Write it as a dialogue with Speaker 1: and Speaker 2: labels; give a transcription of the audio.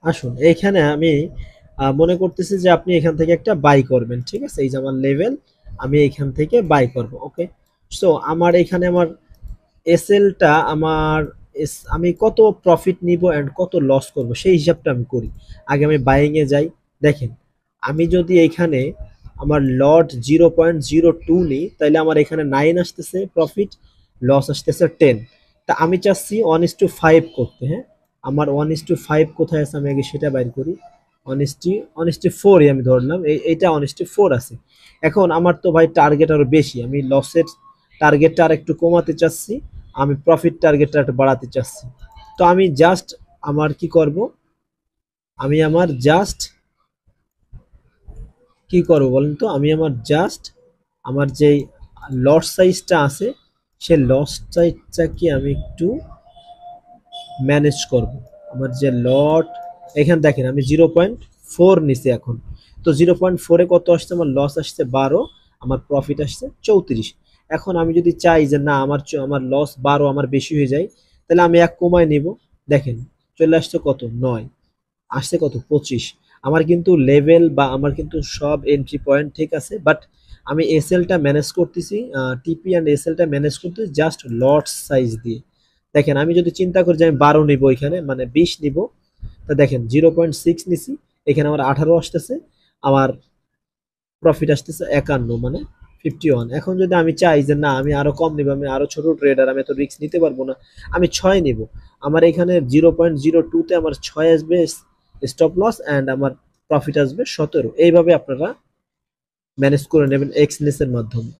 Speaker 1: আসুন এইখানে আমি মনে করতেছি যে আপনি এখান থেকে একটা বাই করবেন, ঠিক আছে? এই যে আমার লেভেল, আমি এখান থেকে বাই করব, ওকে? সো আমার এখানে আমার এসএলটা আমার আমি কত প্রফিট নিব অ্যান্ড কত লস করব সেই হিসাবটা আমি করি। আগে আমি বাইং এ যাই। দেখেন, আমি যদি এইখানে আমার লট 0.02 নিই তাহলে আমার এখানে 9 আসতেছে প্রফিট, লস আসতেছে 10। তা আমি চাচ্ছি 1:5 করতে, হ্যাঁ? আমার 1:5 কোথায় আছে আমি আগে সেটা বাইর করি। 1:4 আমি ধরলাম, এইটা 1:4 আছে। এখন আমার তো ভাই টার্গেট আরো বেশি, আমি লসের টার্গেটটা আর একটু কমাতে চাচ্ছি, আমি প্রফিট টার্গেটটা একটু বাড়াতে চাচ্ছি। তো আমি জাস্ট আমার কি করব, আমি আমার জাস্ট কি করব বলেন তো, আমি আমার জাস্ট আমার যেই লট সাইজটা আছে সেই লট সাইজটাকে আমি একটু ম্যানেজ করব। আমার যে লট, এখানে দেখেন আমি 0.4 নিছি এখন। তো 0.4-এ কত আসছে, আমার লস আসছে 12, আমার প্রফিট আসছে 34। এখন আমি যদি চাই যে না আমার আমার লস 12 আমার বেশি হয়ে যায়, তাহলে আমি এক কমায় নিব। দেখেন চলে আসছে কত, 9, আসছে কত, 25। আমার কিন্তু লেভেল বা আমার কিন্তু সব এন্ট্রি পয়েন্ট ঠিক আছে, বাট আমি এসএলটা ম্যানেজ করতেছি, টিপি অ্যান্ড এসএলটা ম্যানেজ করতেছি জাস্ট লট সাইজ দিয়ে। দেখেন আমি যদি চিন্তা করি যে আমি 12 নিব, এখানে মানে 20 নিব, তা দেখেন 0.6 নিছি, এখানে আমার 18 আসতেছে, আমার প্রফিট আসতেছে 51, মানে 51। এখন যদি আমি চাই যে না আমি আরো কম নিব, আমি আরো ছোট ট্রেডার, আমি এত রিস্ক নিতে পারবো না, আমি 6 নিব, আমার এখানে 0.02-তে আমার 6 আসবে স্টপ লস অ্যান্ড আমার প্রফিট আসবে 17। এইভাবে আপনারা ম্যানেজ করে নেবেন এক্সনেস এর মাধ্যমে।